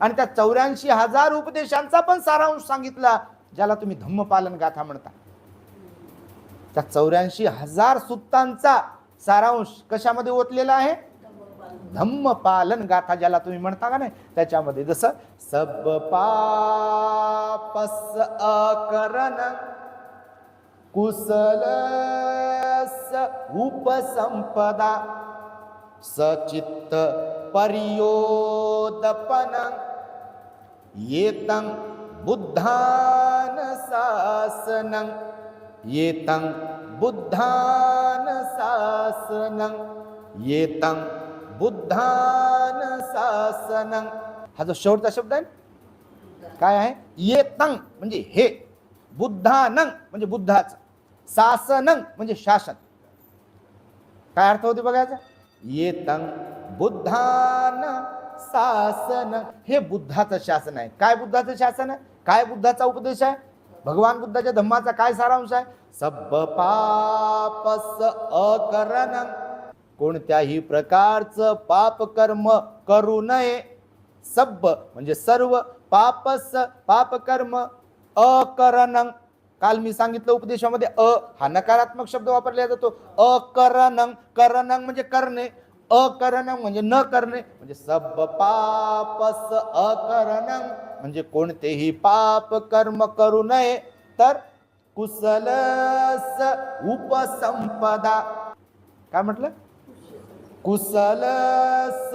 आणि त्या 84,000 उपदेशांचा पण सारांश सांगितला, ज्याला तुम्ही धम्मपालन गाथा म्हणता. त्या 84,000 सुत्तांचा सारांश कशामध्ये ओतलेला आहे? धम्मपालन गाथा ज्याला तुम्ही म्हणता का नाही, त्याच्यामध्ये. जसं सब पापस अकरण कुशलस उपसंपदा सचित्त परियोदपन येतं बुद्धान शासनं येतं बुद्धान शासनं येतं बुद्धान शासनं. हा जो शेवटचा शब्द आहे काय आहे? येतं म्हणजे हे, बुद्धानं म्हणजे बुद्धाचं, शासनं म्हणजे शासन. काय अर्थ होते बघायचा? येतं बुद्धान शासन, हे बुद्धाचं शासन आहे. काय बुद्धाचं शासन आहे? काय बुद्धाचा उपदेश आहे? भगवान बुद्धाच्या धम्माचा काय सारांश आहे? सब पापस अकरण, कोणत्याही प्रकारचं पाप कर्म करू नये. सब म्हणजे सर्व, पापस पाप कर्म, अकरणं, काल मी सांगितलं उपदेशामध्ये हा नकारात्मक शब्द वापरला जातो. अकरणं, करणं म्हणजे करणे, अकरणं म्हणजे न करणे. म्हणजे सब पापस अकरणं म्हणजे कोणतेही पाप कर्म करू नये. तर कुशलस उपसंपदा, काय म्हटलं? कुशलस,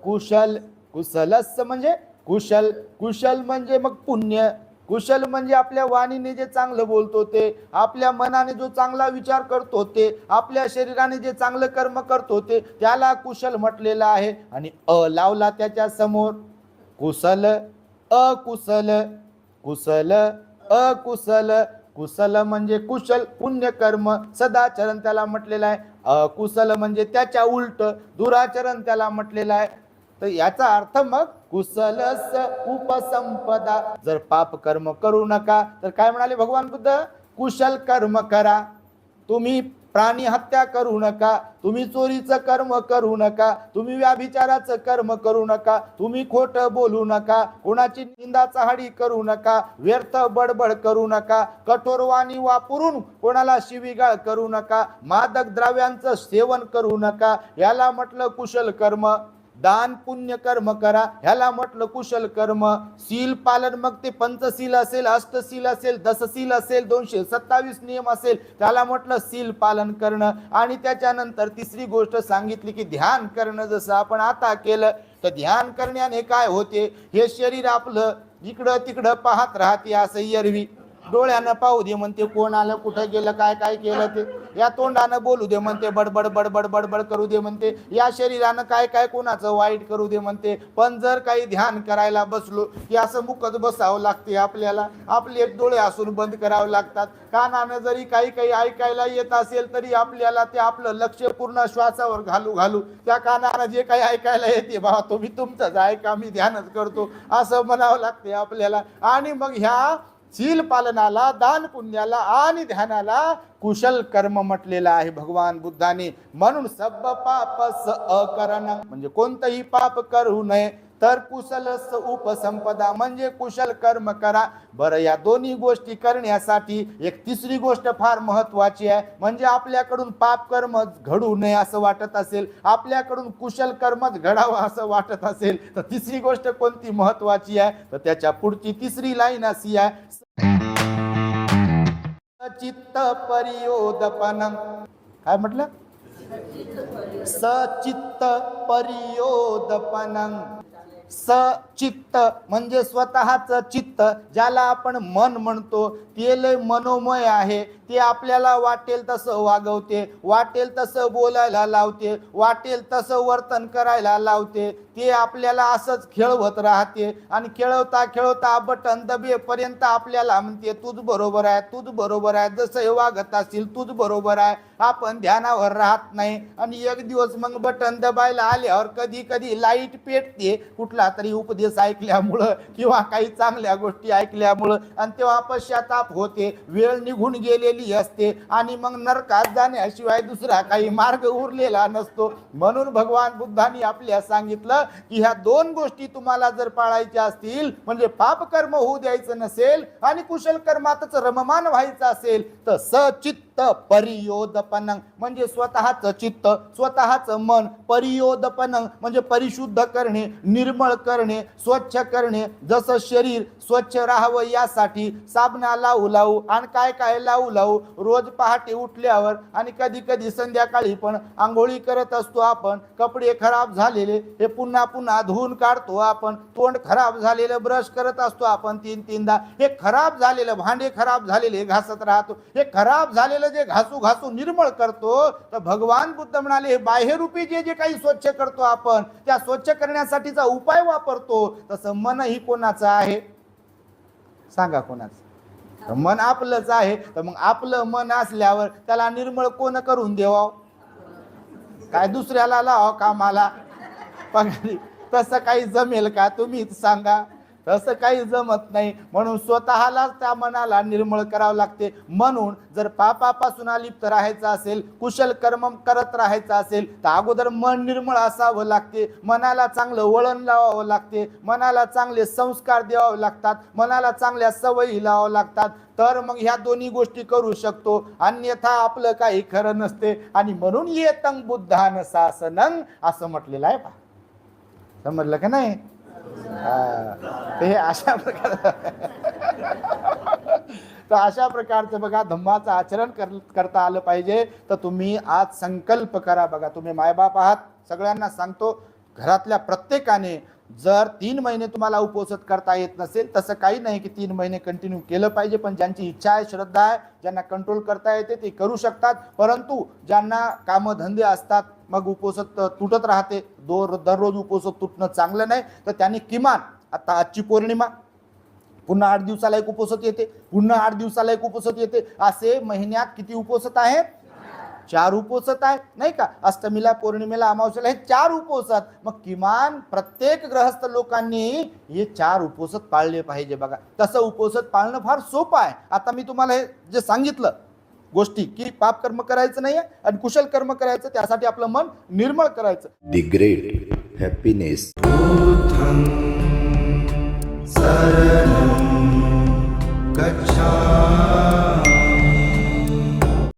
कुशल, कुशलस म्हणजे कुशल, कुशल म्हणजे मग पुण्य, कुशल म्हणजे आपल्या वाणीने जे चांगलं बोलतो ते, आपल्या मनाने जो चांगला विचार करतो ते, आपल्या शरीराने जे चांगलं कर्म करतो ते, त्याला कुशल म्हटलेलं आहे. आणि लावला त्याच्या समोर कुशल, अकुशल, कुशल, अकुशल. कुशल म्हणजे कुशल पुण्यकर्म, सदाचरण त्याला म्हटलेलं आहे. अकुशल म्हणजे त्याच्या उलट दुराचरण त्याला म्हटलेलं आहे. तर याचा अर्थ मग कुशलस उपसंपदा, जर पाप कर्म करू नका तर काय म्हणाले भगवान बुद्ध? कुशल कर्म करा. तुम्ही प्राणी हत्या करू नका, तुम्ही चोरीचं कर्म करू नका, तुम्ही व्याभिचाराचं कर्म करू नका, तुम्ही खोटं बोलू नका, कोणाची निंदा चहाडी करू नका, व्यर्थ बडबड करू नका, कठोर वाणी वापरून कोणाला शिवीगाळ करू नका, मादक द्रव्यांचं सेवन करू नका, याला म्हटलं कुशल कर्म. दान पुण्य कर्म करा, ह्याला म्हटलं कुशल कर्म. शील पालन, मग ते पंचशील असेल, अष्टशील असेल, दशशील असेल, 227 नियम असेल, त्याला म्हटलं शील पालन करणं. आणि त्याच्यानंतर तिसरी गोष्ट सांगितली की ध्यान करणं. जसं आपण आता केलं तर ध्यान करण्याने काय होते? हे शरीर आपलं इकडं तिकडं पाहत राहते, असं एरवी डोळ्यानं पाहू दे म्हणते, कोण आलं, कुठं गेलं, काय काय केलं ते. या तोंडानं बोलू दे म्हणते, बडबड बडबड बडबड करू दे म्हणते. या शरीरानं काय काय कोणाचं वाईट करू दे म्हणते. पण जर काही ध्यान करायला बसलो की असं मुकत बसावं लागते आपल्याला. आपले एक डोळे असून बंद करावे लागतात. कानानं जरी काही काही ऐकायला येत असेल तरी आपल्याला ते आपलं लक्ष पूर्ण श्वासावर घालू घालू त्या कानानं जे काही ऐकायला येते, बाबा तुम्ही तुमचंच ऐका, मी ध्यानच करतो, असं म्हणावं लागते आपल्याला. आणि मग ह्या शील पालनाला, दान पुण्याला आणि ध्यानाला कुशल कर्म म्हटलेलं आहे भगवान बुद्धाने. म्हणून सब पापस अकरण म्हणजे कोणतंही पाप करू नये. तर कुशलस उपसंपदा म्हणजे कुशल कर्म करा. बरं, या दोन्ही गोष्टी करण्यासाठी एक तिसरी गोष्ट फार महत्वाची आहे. म्हणजे आपल्याकडून पाप कर्म घडू नये असं वाटत असेल, आपल्याकडून कुशल कर्मच घडावं असं वाटत असेल, तर तिसरी गोष्ट कोणती महत्वाची आहे? तर त्याच्या पुढची तिसरी लाईन अशी आहे, चित्त परियोदपनं. काय म्हटलं? सचित्त परियोदपनं. सचित्त म्हणजे स्वतःचं चित्त, ज्याला आपण मन म्हणतो, ते लय मनोमय आहे. ते आपल्याला वाटेल तसं वागवते, वाटेल तसं बोलायला लावते, वाटेल तसं वर्तन करायला लावते. ते आपल्याला असंच खेळवत राहते आणि खेळवता खेळवता बटन दबेपर्यंत आपल्याला म्हणते तूच बरोबर आहे, तूच बरोबर आहे, जसं हे वागत असतील तूच बरोबर आहे. आपण ध्यानावर राहत नाही आणि एक दिवस मग बटन दबायला आल्यावर कधी कधी लाईट पेटते, कुठला तरी उपदेश ऐकल्यामुळं किंवा काही चांगल्या गोष्टी ऐकल्यामुळं, आणि तेव्हा पश्चाताप होते. वेळ निघून गेलेली केलेली असते आणि मग नरकात जाण्याशिवाय दुसरा काही मार्ग उरलेला नसतो. म्हणून भगवान बुद्धांनी आपल्या सांगितलं की ह्या दोन गोष्टी तुम्हाला जर पाळायच्या असतील, म्हणजे पाप कर्म होऊ द्यायचं नसेल आणि कुशल कर्मातच रममान व्हायचं असेल, तर सचित्त परियोदपनं म्हणजे स्वतःच चित्त, स्वतःच मन, परियोदपनं म्हणजे परिशुद्ध करणे, निर्मळ करणे, स्वच्छ करणे. जसं शरीर स्वच्छ राहावं यासाठी साबणा लावू लावू आणि काय काय लावू लावू रोज पहाटे उठल्यावर आणि कधी कधी संध्याकाळी पण आंघोळी करत असतो आपण. कपडे खराब झालेले हे पुन्हा पुन्हा धुवून काढतो आपण. तोंड खराब झालेलं ब्रश करत असतो आपण तीनदा. हे खराब झालेलं भांडे खराब झालेले घासत राहतो. हे खराब झालेलं जे घासू घासू निर्मळ करतो, तर भगवान बुद्ध म्हणाले हे बाह्यरूपी जे जे काही स्वच्छ करतो आपण, त्या स्वच्छ करण्यासाठीचा उपाय वापरतो. तसं मनही कोणाचं आहे सांगा? कोणाचं? मन आपलंच आहे. तर मग आपलं मन असल्यावर त्याला निर्मळ कोण करून देवाव? काय दुसऱ्याला लावा कामाला पगारी? तसं काही जमेल का? तुम्हीच सांगा. तसं काही जमत नाही. म्हणून स्वतःलाच त्या मनाला निर्मळ करावं लागते. म्हणून जर पापापासून अलिप्त राहायचं असेल, कुशल कर्म करत राहायचं असेल, तर अगोदर मन निर्मळ असावं लागते. मनाला चांगलं वळण लावावं लागते. मनाला चांगले संस्कार द्यावे लागतात. मनाला चांगल्या सवयी लावावं लागतात. तर मग ह्या दोन्ही गोष्टी करू शकतो. अन्यथा आपलं काही खरं नसते. आणि म्हणून येतं बुद्धान शासनं असं म्हटलेलं आहे. समजलं का नाही? ते अशा प्रकार तर अशा प्रकारचं बघा धम्माचं आचरण करता आलं पाहिजे. तर तुम्ही आज संकल्प करा. बघा तुम्ही मायबाप आहात, सगळ्यांना सांगतो, घरातल्या प्रत्येकाने जर 3 महिने तुम्हाला उपवास करता येत नसेल, तसं काही नाही की 3 महिने कंटिन्यू केलं पाहिजे. पण ज्यांची इच्छा आहे, श्रद्धा आहे, ज्यांना कंट्रोल करता येते ते करू शकतात. परंतु ज्यांना कामधंदे असतात, मग उपवास तुटत राहते, दररोज उपवास तुटणं चांगलं नाही. तर त्यांनी किमान आता आजची पौर्णिमा, पुन्हा 8 दिवसाला एक उपवास येते, पुन्हा 8 दिवसाला एक उपवास येते, असे महिन्यात किती उपवास आहेत? 4 उपवास आहेत, नाही का? अष्टमीला, पौर्णिमेला, अमावस्येला हे 4 उपवास. मग किमान प्रत्येक गृहस्थ लोकांनी हे 4 उपवास पाळले पाहिजे. बघा तसं उपवास पाळणं फार सोपं आहे. आता मी तुम्हाला हे जे सांगितलं गोष्टी की पाप कर्म करायचं नाही आणि कुशल कर्म करायचं, त्यासाठी आपलं मन निर्मळ करायचं. The great happiness. शरणं गच्छामि.